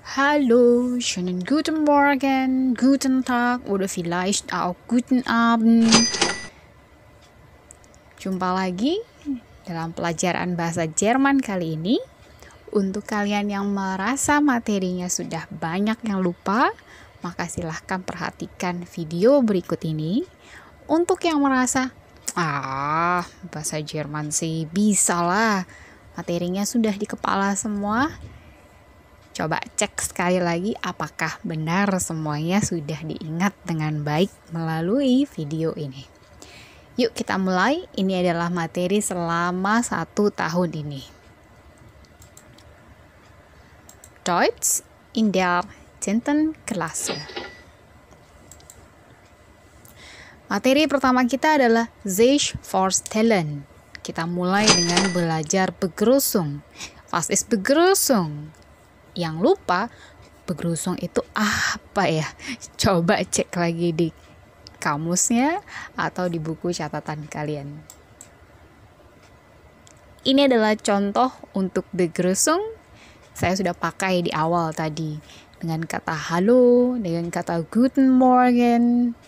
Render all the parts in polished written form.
Hallo, schönen guten Morgen, guten Tag, oder vielleicht auch guten Abend. Jumpa lagi dalam pelajaran bahasa Jerman kali ini. Untuk kalian yang merasa materinya sudah banyak yang lupa, maka silahkan perhatikan video berikut ini. Untuk yang merasa, bahasa Jerman sih bisa lah, materinya sudah di kepala semua, coba cek sekali lagi apakah benar semuanya sudah diingat dengan baik melalui video ini. Yuk kita mulai, ini adalah materi selama 1 tahun ini. Deutsch in der 10. Klasse. Materi pertama kita adalah sich vorstellen. Kita mulai dengan belajar begrüßung. Was ist begrüßung? Yang lupa, begrüßung itu apa ya? Coba cek lagi di kamusnya atau di buku catatan kalian. Ini adalah contoh untuk begrüßung. Saya sudah pakai di awal tadi. Dengan kata halo, dengan kata guten Morgen.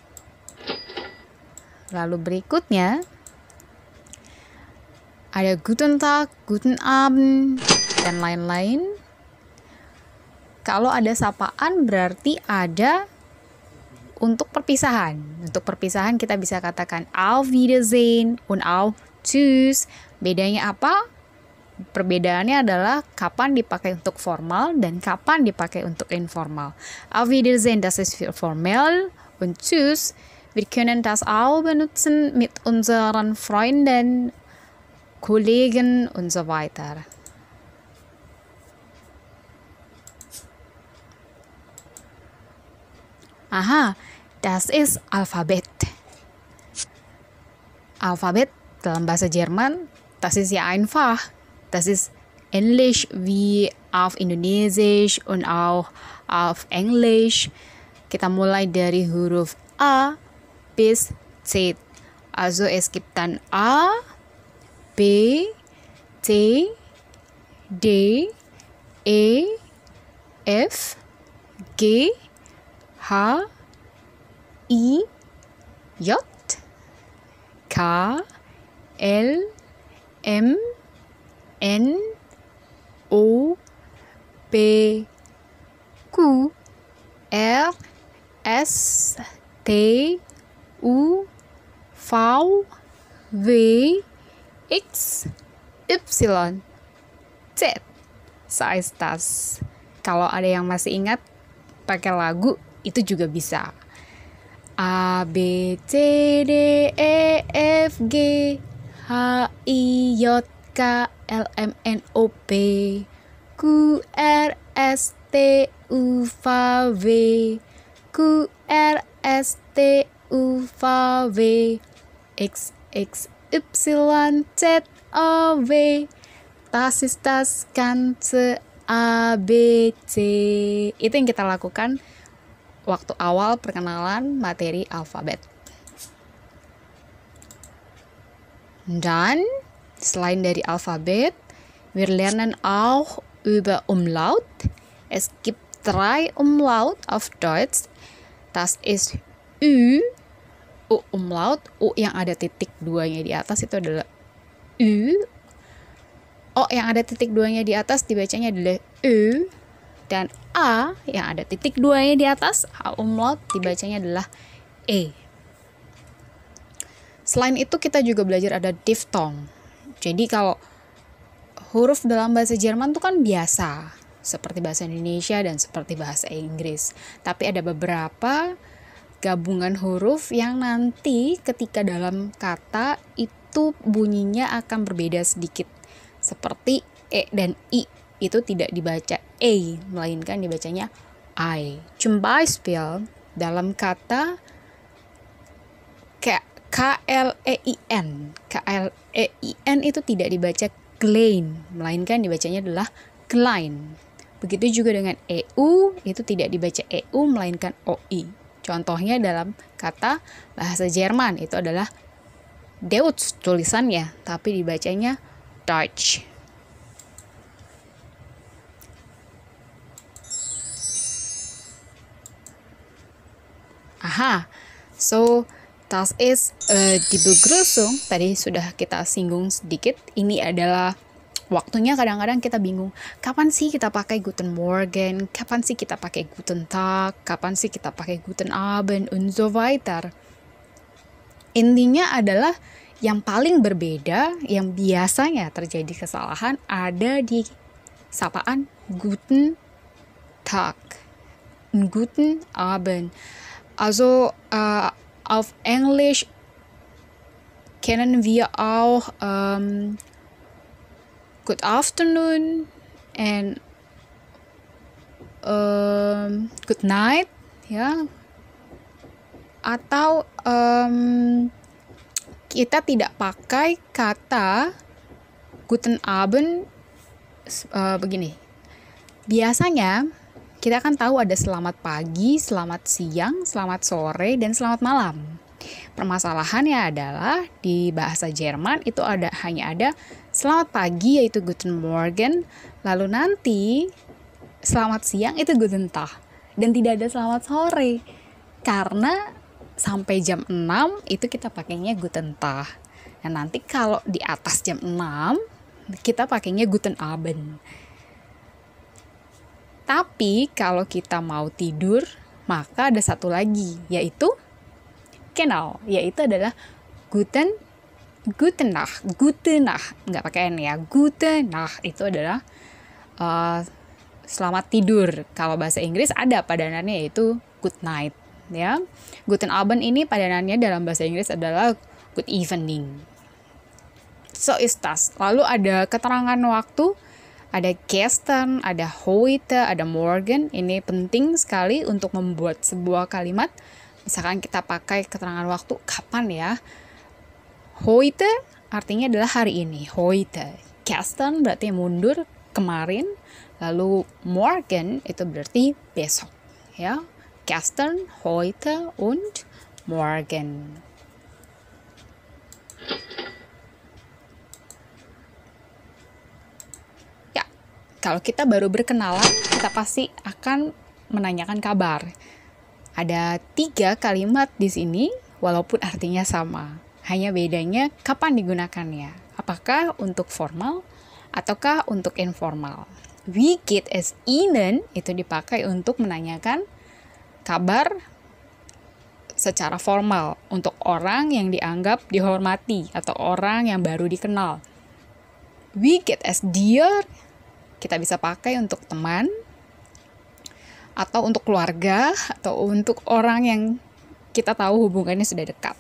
Lalu berikutnya, ada guten Tag, guten Abend, dan lain-lain. Kalau ada sapaan berarti ada untuk perpisahan. Untuk perpisahan kita bisa katakan auf Wiedersehen und auf Tschüss. Bedanya apa? Perbedaannya adalah kapan dipakai untuk formal dan kapan dipakai untuk informal. Auf Wiedersehen, das ist für formal, und Tschüss, wir können das auch benutzen mit unseren Freunden, Kollegen und so weiter. Aha, das ist Alphabet. Alphabet dalam bahasa Jerman, das ist ja einfach. Das ist ähnlich wie auf Indonesisch und auch auf Englisch. Kita mulai dari huruf A bis Z. Also es gibt dann A, B, C, D, E, F, G, H, I, J, K, L, M, N, O, P, Q, R, S, T, U, V, W, X, Y, Z. So ist das. Kalau ada yang masih ingat pakai lagu, itu juga bisa. A, B, C, D, E, F, G, H, I, J, K, L, M, N, O, P, Q, R, S, T, U, V, W, Q, R, S, T, U, V, W, X, X, Y, Z, O, W. Das ist das Ganze A, B, C. Itu yang kita lakukan waktu awal perkenalan materi alfabet. Dan selain dari alfabet, wir lernen auch über Umlaut. Es gibt 3 Umlaut auf Deutsch. Das ist Ü, U Umlaut, U yang ada titik 2-nya di atas itu adalah Ü. O yang ada titik 2-nya di atas dibacanya adalah Ö. Dan A yang ada titik 2-nya di atas, A umlaut, dibacanya adalah E. Selain itu kita juga belajar ada diphthong. Jadi kalau huruf dalam bahasa Jerman itu kan biasa, seperti bahasa Indonesia dan seperti bahasa Inggris. Tapi ada beberapa gabungan huruf yang nanti ketika dalam kata itu bunyinya akan berbeda sedikit. Seperti E dan I. Itu tidak dibaca E, melainkan dibacanya I. Zum Beispiel, dalam kata K-L-E-I-N. K-L-E-I-N itu tidak dibaca klein, melainkan dibacanya adalah klein. Begitu juga dengan EU, itu tidak dibaca EU, melainkan OI. Contohnya dalam kata bahasa Jerman, itu adalah Deutsch tulisannya, tapi dibacanya Deutsch. Aha, so das ist die Begrüßung. Tadi sudah kita singgung sedikit. Ini adalah waktunya kadang-kadang kita bingung. Kapan sih kita pakai Guten Morgen? Kapan sih kita pakai Guten Tag? Kapan sih kita pakai Guten Abend? Und so weiter. Intinya adalah yang paling berbeda, yang biasanya terjadi kesalahan ada di sapaan Guten Tag, Guten Abend. Also auf Englisch kennen wir auch good afternoon and good night, ya. Atau kita tidak pakai kata Guten Abend begini. Biasanya kita kan tahu ada selamat pagi, selamat siang, selamat sore, dan selamat malam. Permasalahannya adalah di bahasa Jerman itu hanya ada selamat pagi yaitu Guten Morgen, lalu nanti selamat siang itu Guten Tag, dan tidak ada selamat sore. Karena sampai jam 6 itu kita pakainya Guten Tag. Dan nanti kalau di atas jam 6 kita pakainya Guten Abend. Tapi kalau kita mau tidur, maka ada satu lagi, yaitu genau, yaitu adalah Guten Nacht, nggak pakai N ya, Guten Nacht itu adalah selamat tidur. Kalau bahasa Inggris ada padanannya yaitu good night, ya. Guten Abend ini padanannya dalam bahasa Inggris adalah good evening. So is das. Lalu ada keterangan waktu. Ada gestern, ada heute, ada morgen. Ini penting sekali untuk membuat sebuah kalimat. Misalkan kita pakai keterangan waktu, kapan ya? Heute artinya adalah hari ini, heute. Gestern berarti mundur, kemarin. Lalu morgen itu berarti besok, ya. Gestern, heute und morgen. Kalau kita baru berkenalan, kita pasti akan menanyakan kabar. Ada 3 kalimat di sini, walaupun artinya sama. Hanya bedanya kapan digunakannya. Apakah untuk formal ataukah untuk informal. Wie geht es Ihnen itu dipakai untuk menanyakan kabar secara formal untuk orang yang dianggap dihormati atau orang yang baru dikenal. Wie geht es dir? Kita bisa pakai untuk teman, atau untuk keluarga, atau untuk orang yang kita tahu hubungannya sudah dekat.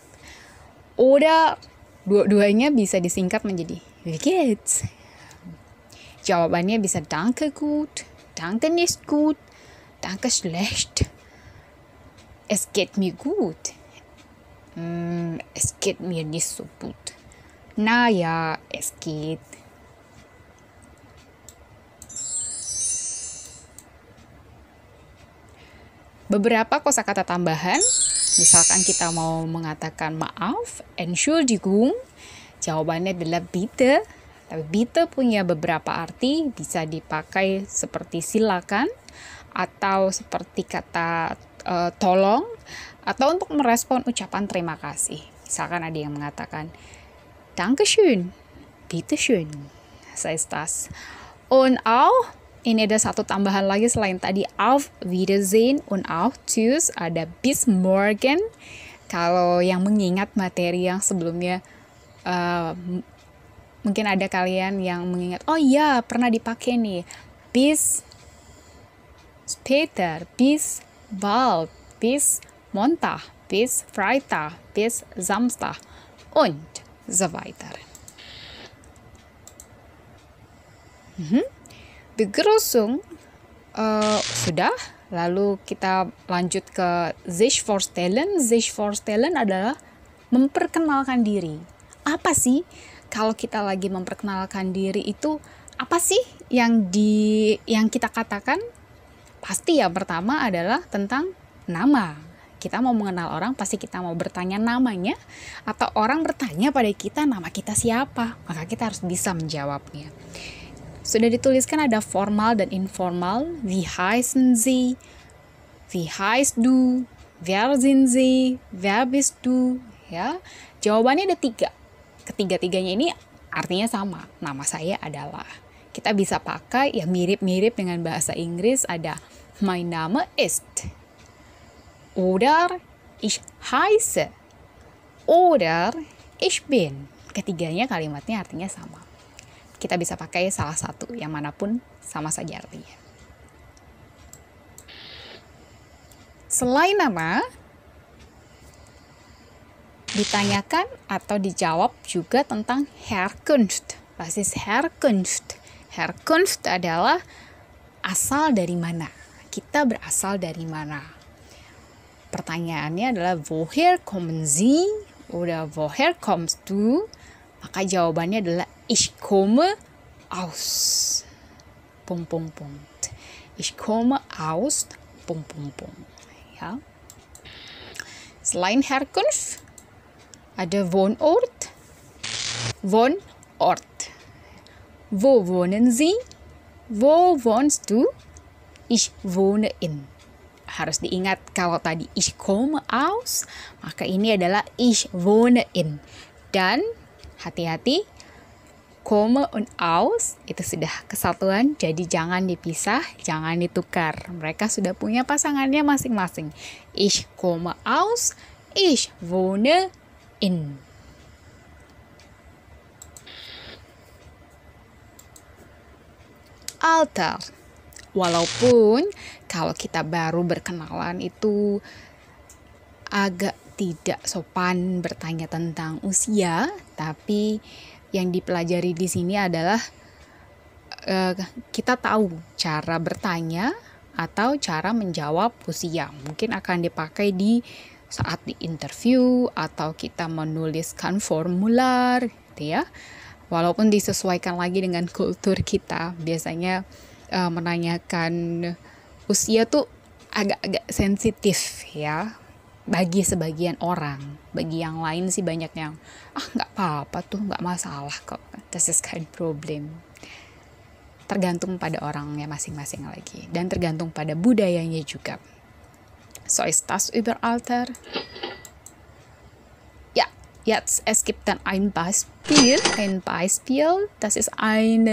Oder dua-duanya bisa disingkat menjadi wie geht's? Jawabannya bisa danke gut, danke nicht gut, danke schlecht. Es geht mir gut. Es geht mir nicht so gut. Naja, es geht. Beberapa kosakata tambahan, misalkan kita mau mengatakan maaf, Entschuldigung, jawabannya adalah bitte. Tapi bitte punya beberapa arti, bisa dipakai seperti silakan, atau seperti kata tolong, atau untuk merespon ucapan terima kasih. Misalkan ada yang mengatakan, Dankeschön, bitteschön, saya das. Und auch, ini ada satu tambahan lagi selain tadi auf Wiedersehen und auch tschüss, ada bis morgen. Kalau yang mengingat materi yang sebelumnya, mungkin ada kalian yang mengingat, oh iya pernah dipakai nih, bis später, bis bald, bis Montag, bis Freitag, bis Samstag und so weiter. Begrüßung sudah, lalu kita lanjut ke sich vorstellen. Sich vorstellen adalah memperkenalkan diri. Apa sih kalau kita lagi memperkenalkan diri itu, apa sih yang kita katakan? Pasti yang pertama adalah tentang nama. Kita mau mengenal orang, pasti kita mau bertanya namanya, atau orang bertanya pada kita nama kita siapa, maka kita harus bisa menjawabnya. Sudah dituliskan ada formal dan informal. Wie heißen Sie? Wie heißt du? Wer sind Sie? Wer bist du? Ya, jawabannya ada 3. Ketiga-tiganya ini artinya sama. Nama saya adalah. Kita bisa pakai yang mirip-mirip dengan bahasa Inggris, ada mein Name ist. Oder ich heiße. Oder ich bin. Ketiganya kalimatnya artinya sama. Kita bisa pakai salah satu, yang manapun sama saja artinya. Selain nama, ditanyakan atau dijawab juga tentang Herkunft. Was ist Herkunft? Herkunft adalah asal dari mana. Kita berasal dari mana. Pertanyaannya adalah woher kommen Sie oder woher kommst du? Maka jawabannya adalah ich komme aus. Ich komme aus. Ya. Selain Herkunft ada Wohnort. Wo wohnen Sie? Wo wohnst du? Ich wohne in. Harus diingat kalau tadi ich komme aus, maka ini adalah ich wohne in. Dan hati-hati, komme und aus itu sudah kesatuan, jadi jangan dipisah, jangan ditukar. Mereka sudah punya pasangannya masing-masing. Ich komme aus, ich wohne in. Alter. Walaupun kalau kita baru berkenalan itu agak tidak sopan bertanya tentang usia, tapi yang dipelajari di sini adalah kita tahu cara bertanya atau cara menjawab usia. Mungkin akan dipakai di saat di interview atau kita menuliskan formular, gitu ya. Walaupun disesuaikan lagi dengan kultur kita, biasanya menanyakan usia tuh agak-agak sensitif ya bagi sebagian orang. Bagi yang lain sih banyak yang nggak apa-apa tuh, nggak masalah kok, das ist kein Problem. Tergantung pada orangnya masing-masing lagi dan tergantung pada budayanya juga. So ist das über Alter? Ja, jetzt es gibt dann ein Beispiel, das ist ein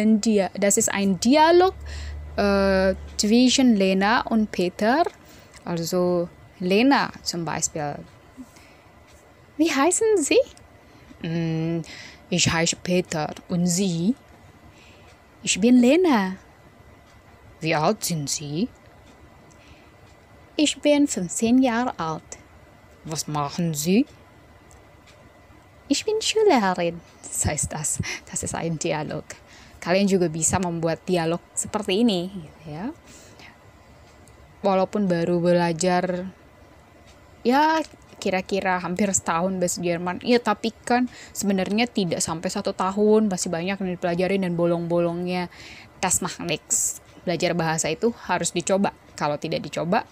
Dialog zwischen Lena und Peter. Also Lena zum Beispiel. Wie heißen Sie? Ich heiße Peter. Und Sie? Ich bin Lena. Wie alt sind Sie? Ich bin 15 Jahre alt. Was machen Sie? Ich bin Schülerin. So ist das. Das ist ein Dialog. Kalian juga bisa membuat dialog seperti ini, gitu ya. Walaupun baru belajar, ya kira-kira hampir setahun bahasa Jerman, ya tapi kan sebenarnya tidak sampai 1 tahun, masih banyak yang dipelajari dan bolong-bolongnya. Das macht nix. Belajar bahasa itu harus dicoba. Kalau tidak dicoba,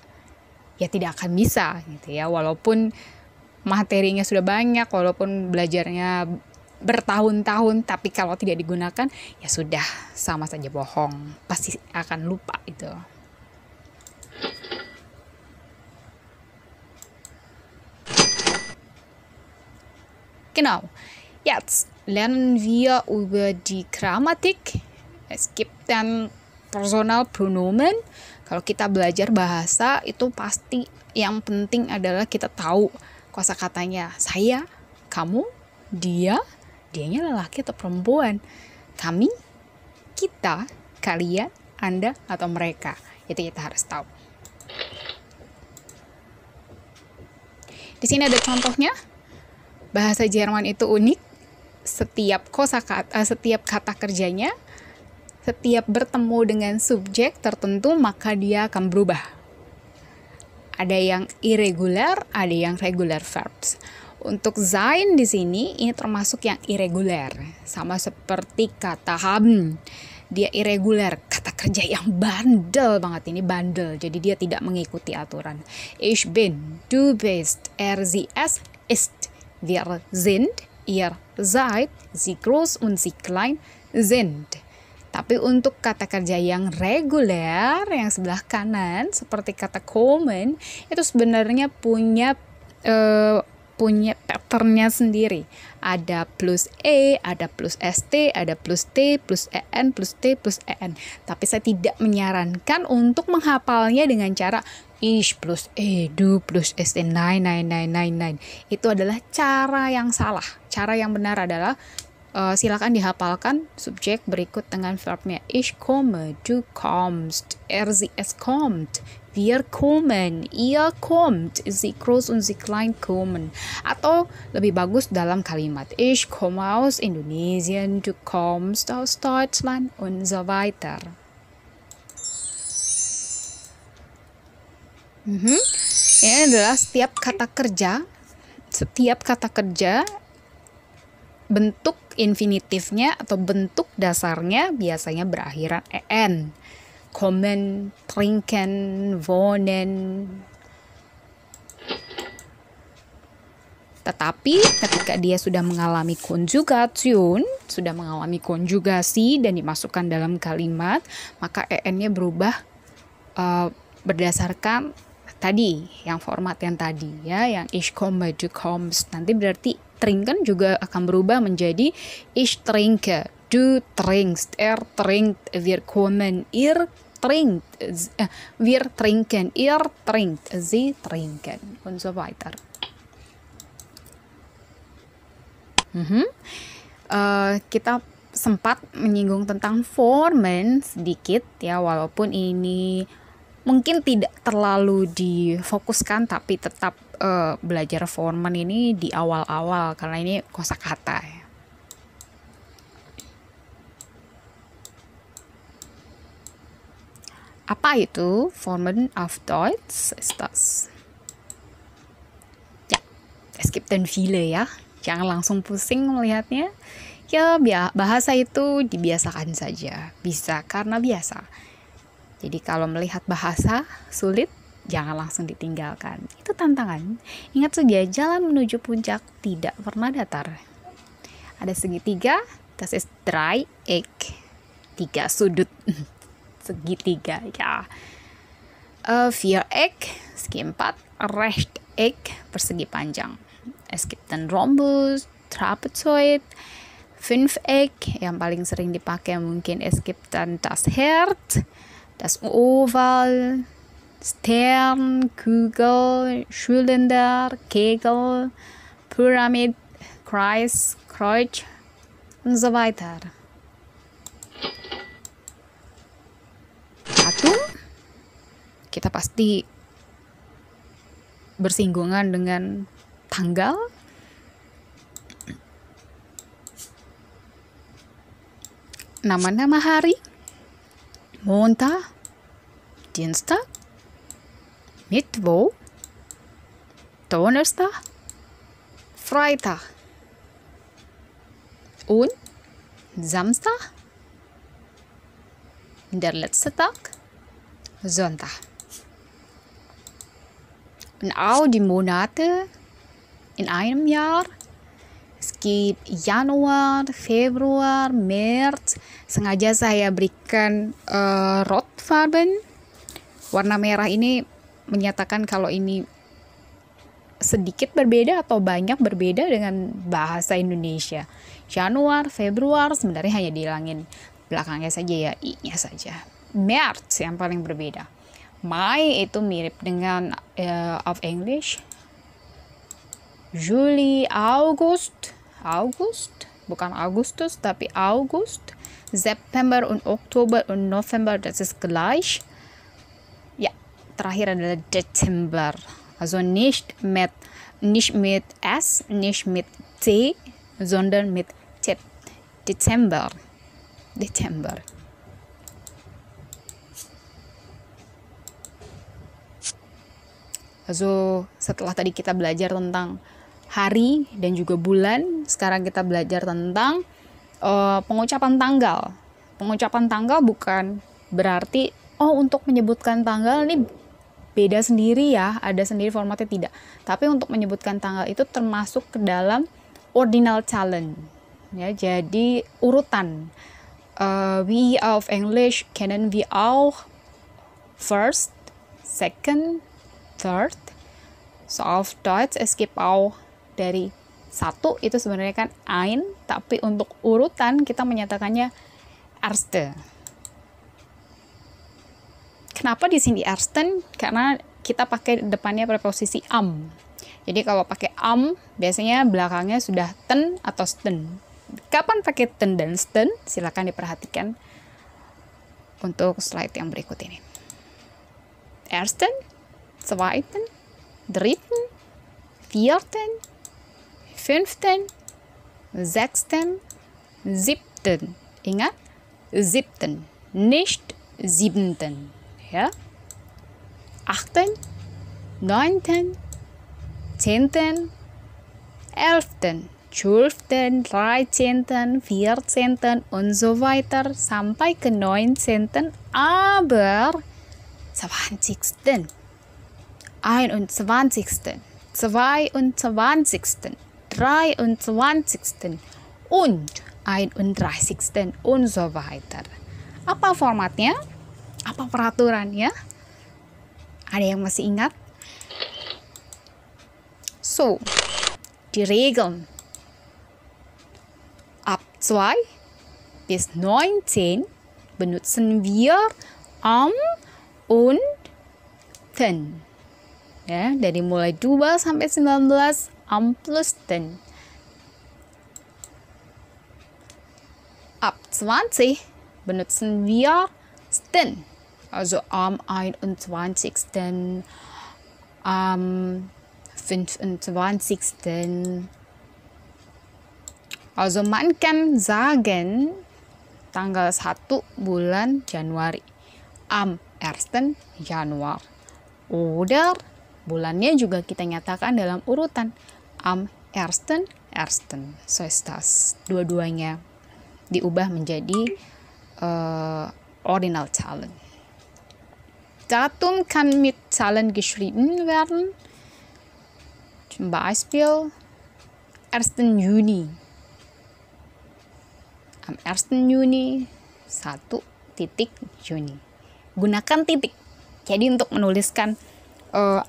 ya tidak akan bisa, gitu ya. Walaupun materinya sudah banyak, walaupun belajarnya bertahun-tahun, tapi kalau tidak digunakan, ya sudah, sama saja bohong. Pasti akan lupa itu. Genau, jetzt lernen wir über die Grammatik. Es gibt dann Personalpronomen. Kalau kita belajar bahasa, itu pasti yang penting adalah kita tahu kosakatanya. Saya, kamu, dia, dianya lelaki atau perempuan, kami, kita, kalian, Anda, atau mereka. Itu kita harus tahu. Di sini ada contohnya. Bahasa Jerman itu unik. Setiap kata kerjanya, setiap bertemu dengan subjek tertentu, maka dia akan berubah. Ada yang irregular, ada yang regular verbs. Untuk sein di sini ini termasuk yang irregular, sama seperti kata haben. Dia irregular, kata kerja yang bandel banget, ini bandel. Jadi dia tidak mengikuti aturan. Ich bin, du bist, er, sie, es ist. Wir sind, ihr seid, sie groß und sie klein sind. Tapi untuk kata kerja yang reguler, yang sebelah kanan, seperti kata common, itu sebenarnya punya patternnya sendiri. Ada plus E, ada plus ST, ada plus T, plus EN, plus T, plus EN. Tapi saya tidak menyarankan untuk menghafalnya dengan cara ish plus E, du plus ST, nine. Itu adalah cara yang salah. Cara yang benar adalah silakan dihafalkan subjek berikut dengan verbnya. Ich komme, du kommst, es kommt, wir kommen, ihr kommt, sie groß und sie klein kommen. Atau lebih bagus dalam kalimat. Ich komme aus Indonesien, du kommst aus Deutschland und so weiter. Ini adalah setiap kata kerja bentuk infinitifnya atau bentuk dasarnya biasanya berakhiran en. Kommen, trinken, wohnen. Tetapi ketika dia sudah mengalami konjugasi dan dimasukkan dalam kalimat, maka en-nya berubah berdasarkan tadi, yang format yang tadi ya, yang ich komme, du kommst. Nanti berarti trinken juga akan berubah menjadi ich trinke, du trinkst, er trinkt, wir kommen, ihr trinkt, wir trinken, ihr trinkt, sie trinken und so weiter. Kita sempat menyinggung tentang formen sedikit ya, walaupun ini mungkin tidak terlalu difokuskan, tapi tetap belajar formen ini di awal-awal karena ini kosakata ya. Apa itu Formen auf Deutsch? Ist das? Ya, es gibt dann viele ya. Jangan langsung pusing melihatnya. Ya, bahasa itu dibiasakan saja. Bisa karena biasa. Jadi kalau melihat bahasa sulit, jangan langsung ditinggalkan. Itu tantangan. Ingat saja, jalan menuju puncak tidak pernah datar. Ada segitiga, das ist Dreieck. 3 sudut. Segitiga, ya. Viereck, segi 4. Rechteck, persegi panjang. Es gibt dann Rhombus, Trapezoid, Fünfeck, yang paling sering dipakai mungkin es gibt dann das Herz, das Oval, Stern, Kugel, Zylinder, Kegel, Pyramid, Kreis, Kreuz und so weiter. Atom, kita pasti bersinggungan dengan tanggal. Nama-nama hari, Montag, Dienstag, Mittwoch, Donnerstag, Freitag und Samstag, der letzte Tag, Sonntag. Und auch die Monate in einem Jahr. Es gibt Januar, Februar, März. Sengaja saya berikan Rotfarben. Warna merah ini menyatakan kalau ini sedikit berbeda atau banyak berbeda dengan bahasa Indonesia. Januar, Februar sebenarnya hanya dihilangin belakangnya saja ya, i-nya saja. März yang paling berbeda. Mai itu mirip dengan of English. Juli, August, bukan Agustus tapi August. September und Oktober und November, das ist gleich. Ya, terakhir adalah Dezember. Also nicht mit S, nicht mit C, sondern mit Z. Dezember. Also setelah tadi kita belajar tentang hari dan juga bulan, sekarang kita belajar tentang pengucapan tanggal. Pengucapan tanggal bukan berarti untuk menyebutkan tanggal ini beda sendiri ya, ada sendiri formatnya, tidak. Tapi untuk menyebutkan tanggal itu termasuk ke dalam ordinal challenge. Ya, jadi urutan Wie auf Englisch kennen wir auch first, second, third. So auf Deutsch es gibt auch dari satu itu sebenarnya kan ein, tapi untuk urutan kita menyatakannya erste. Kenapa di sini ersten? Karena kita pakai depannya preposisi am. Jadi kalau pakai am biasanya belakangnya sudah ten atau sten. Kapan pakai ten dan sten? Silakan diperhatikan untuk slide yang berikut ini. Ersten, zweiten, dritten, vierten, fünften, sechsten, siebten. Ingat, siebten, nicht siebenten. Ja? Achten, neunten, zehnten, elften, 12., 13., 14. und so weiter sampai ke 19. aber 20., 21., 22., 23. und 31. und so weiter. Apa formatnya? Apa peraturannya? Ada yang masih ingat? So, die Regeln. Ab 2 bis 19 benutzen wir am und ten. Ya, dari mulai 2 sampai 19 am plus ten. Ab 20 benutzen wir sten. Also am 21., am 25. Also man kann sagen tanggal 1 bulan Januari am 1. Januar. Oder bulannya juga kita nyatakan dalam urutan am 1. So ist das. Dua-duanya diubah menjadi Ordinalzahlen. Datum kann mit Zahlen geschrieben werden. Zum Beispiel 1. Juni. Am 1. Juni 1 titik Juni. Gunakan titik. Jadi untuk menuliskan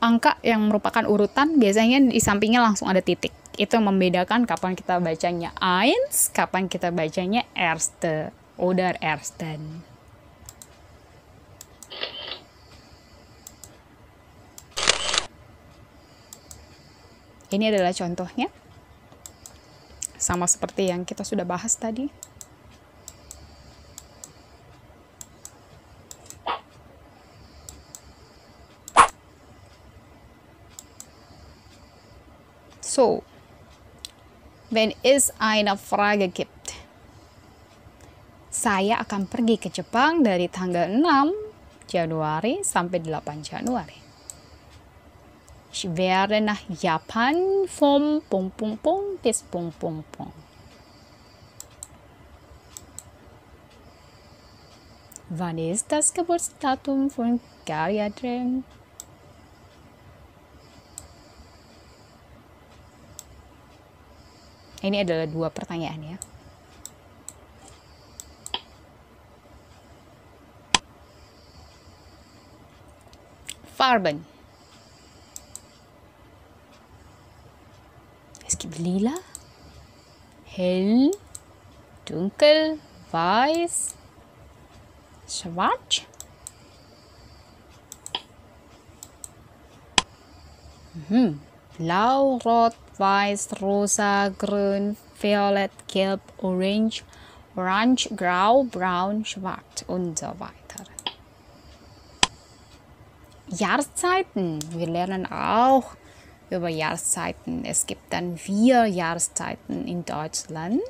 angka yang merupakan urutan biasanya di sampingnya langsung ada titik. Itu membedakan kapan kita bacanya eins, kapan kita bacanya erste oder ersten. Ini adalah contohnya. Sama seperti yang kita sudah bahas tadi. So, wenn es eine Frage gibt, saya akan pergi ke Jepang dari tanggal 6 Januari sampai 8 Januari. Ich werde nach Japan vom ... bis ... Wann ist das Geburtsdatum von Garyadren? Ini adalah 2 pertanyaan ya. Farben. Es gibt lila, hell, dunkel, weiß, schwarz. Blau, rot, weiß, rosa, grün, violett, gelb, orange, grau, braun, schwarz und so weiter. Jahreszeiten. Wir lernen auch über Jahreszeiten. Es gibt dann 4 Jahreszeiten in Deutschland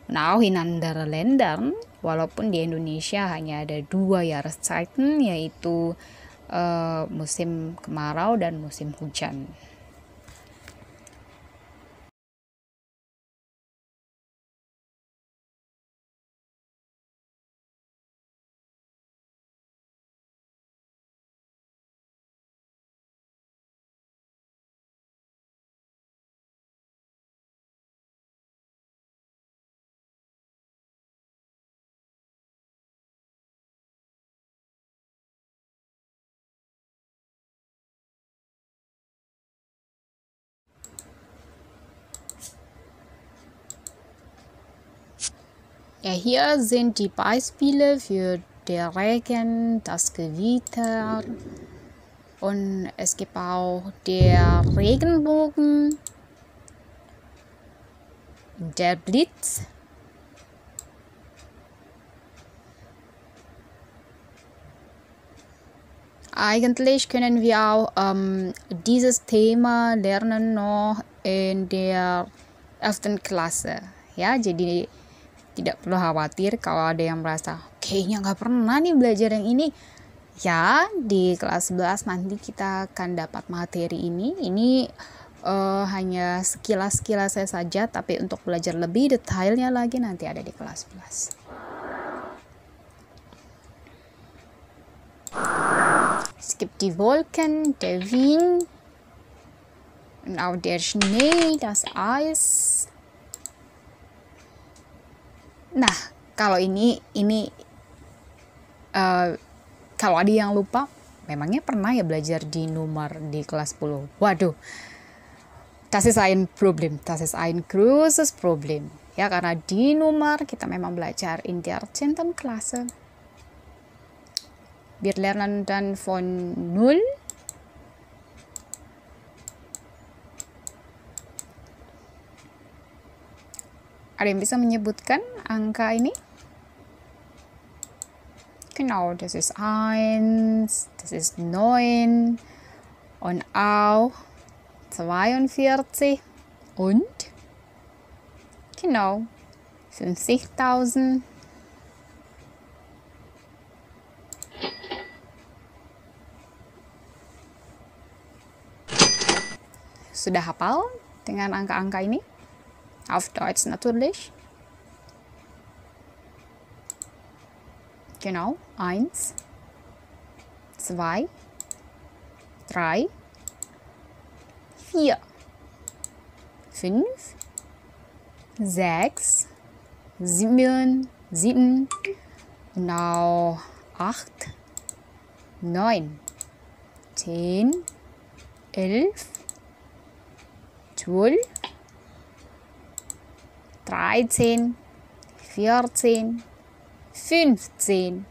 und auch in anderen Ländern. Walaupun di Indonesia hanya ada 2 Jahreszeiten, yaitu musim kemarau dan musim hujan. Hier sind die Beispiele für der Regen, das Gewitter und es gibt auch der Regenbogen, der Blitz. Eigentlich können wir auch dieses Thema lernen noch in der 1. Klasse. Ya, jadi tidak perlu khawatir kalau ada yang merasa kayaknya nggak pernah nih belajar yang ini. Ya, di kelas 11 nanti kita akan dapat materi ini. Ini hanya sekilas-sekilas saja, tapi untuk belajar lebih detailnya lagi nanti ada di kelas 11. Es gibt die Wolken, der Wind und auch der Schnee, das Eis. Nah, kalau ini kalau ada yang lupa, memangnya pernah ya belajar di Numar di kelas 10? Waduh, das ist ein Problem, das ist ein großes Problem. Ya, karena di Numar kita memang belajar in der 10. Klasse. Wir lernen dann von 0. Ada yang bisa menyebutkan angka ini? Genau, das ist 1, das ist 9 und auch 42 und genau 50.000. Sudah hafal dengan angka-angka ini? Auf Deutsch natürlich. Genau, 1, 2, 3, 4, 5, 6, 7, genau 8, 9, 10, 11, 12, 13, 14, 15,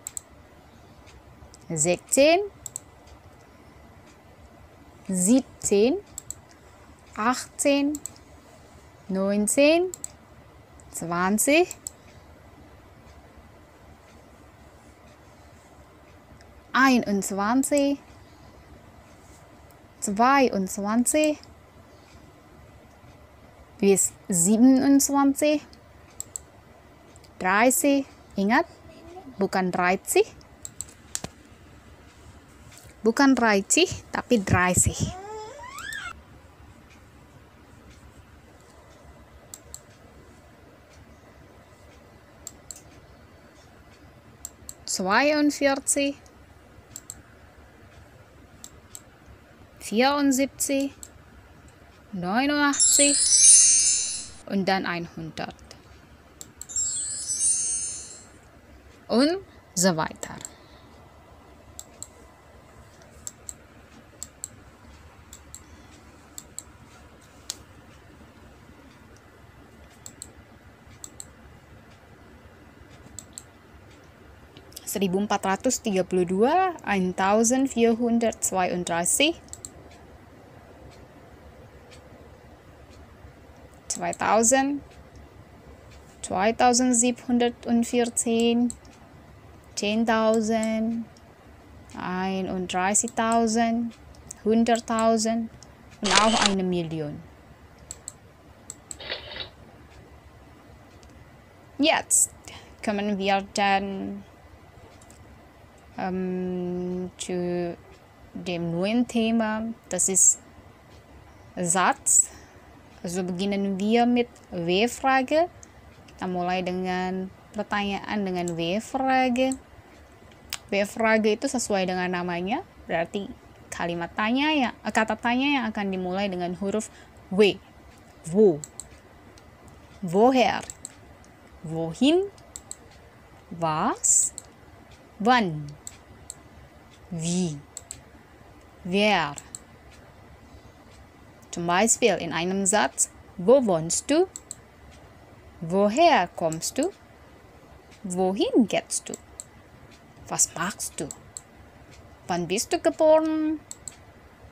16, 17, 18, 19, 20, 21, 22, bis 27, 30, ingat, bukan 30, tapi 30. 42, 74, 89 und dann 100 und so weiter. Seribu 1432, 1432, 2000, 2714, 10.000, 31.000, 100.000 und auch 1 Million. Jetzt kommen wir dann zu dem neuen Thema, das ist Satz. Also beginnen wir mit W-Frage. Kita mulai dengan pertanyaan dengan W-Frage. W-Frage itu sesuai dengan namanya, berarti kalimat tanya ya, kata tanya yang akan dimulai dengan huruf W. Wo, woher, wohin, was, wann, wie, wer. Zum Beispiel in einem Satz, wo wohnst du? Woher kommst du? Wohin gehst du? Was machst du? Wann bist du geboren?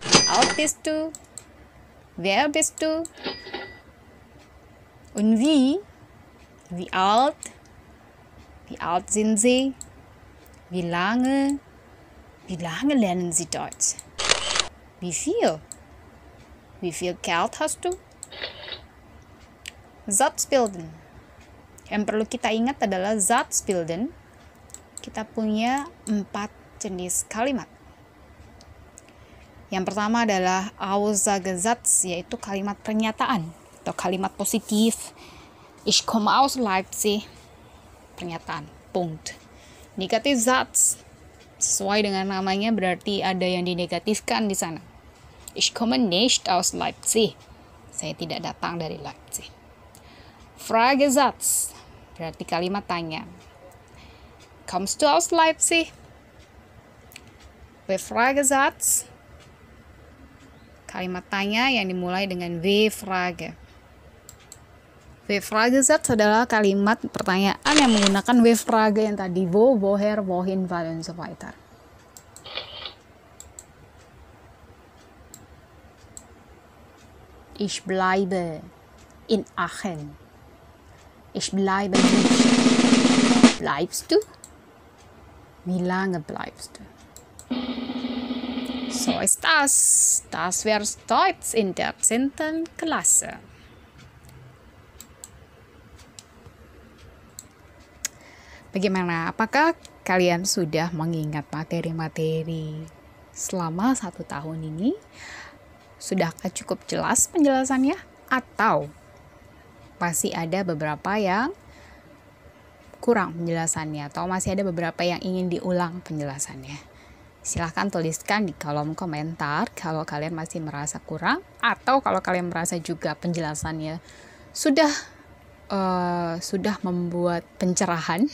Wie alt bist du? Wer bist du? Und wie? Wie alt? Wie alt sind Sie? Wie lange? Wie lange lernen Sie Deutsch? Wie viel? Wie viel Geld hast du? Satzbilden. Yang perlu kita ingat adalah Satzbilden. Kita punya 4 jenis kalimat. Yang pertama adalah Aussagesatz, yaitu kalimat pernyataan atau kalimat positif. Ich komme aus Leipzig. Pernyataan. Punkt. Negativsatz. Sesuai dengan namanya berarti ada yang dinegatifkan di sana. Ich komme nicht aus Leipzig. Saya tidak datang dari Leipzig. Fragesatz. Berarti kalimat tanya. Kommst du aus Leipzig? Befragesatz. Kalimat tanya yang dimulai dengan W-Frage. W-Fragesatz adalah kalimat pertanyaan yang menggunakan W-Frage yang tadi. Wo, woher, wohin, wann, und so weiter. Ich bleibe in Aachen. Ich bleibe nicht. Bleibst du? Wie lange bleibst du? So ist das. Das wäre Deutsch in der 10. Klasse. Bagaimana? Apakah kalian sudah mengingat materi-materi selama 1 tahun ini? Sudahkah cukup jelas penjelasannya? Atau masih ada beberapa yang kurang penjelasannya? Atau masih ada beberapa yang ingin diulang penjelasannya? Silahkan tuliskan di kolom komentar kalau kalian masih merasa kurang, atau kalau kalian merasa juga penjelasannya sudah membuat pencerahan.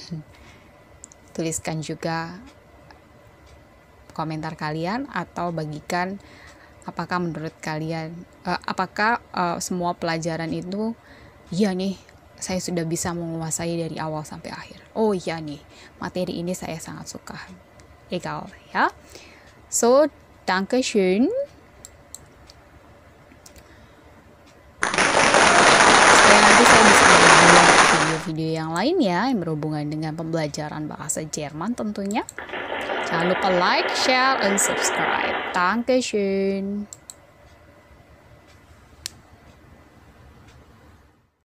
Tuliskan juga komentar kalian, atau bagikan apakah menurut kalian semua pelajaran itu ya nih, saya sudah bisa menguasai dari awal sampai akhir. Oh iya nih, materi ini saya sangat suka. Egal, ya. So, danke schön. Supaya nanti saya bisa membuat video-video yang lainnya yang berhubungan dengan pembelajaran bahasa Jerman tentunya. Jangan lupa like, share, and subscribe. Danke schön.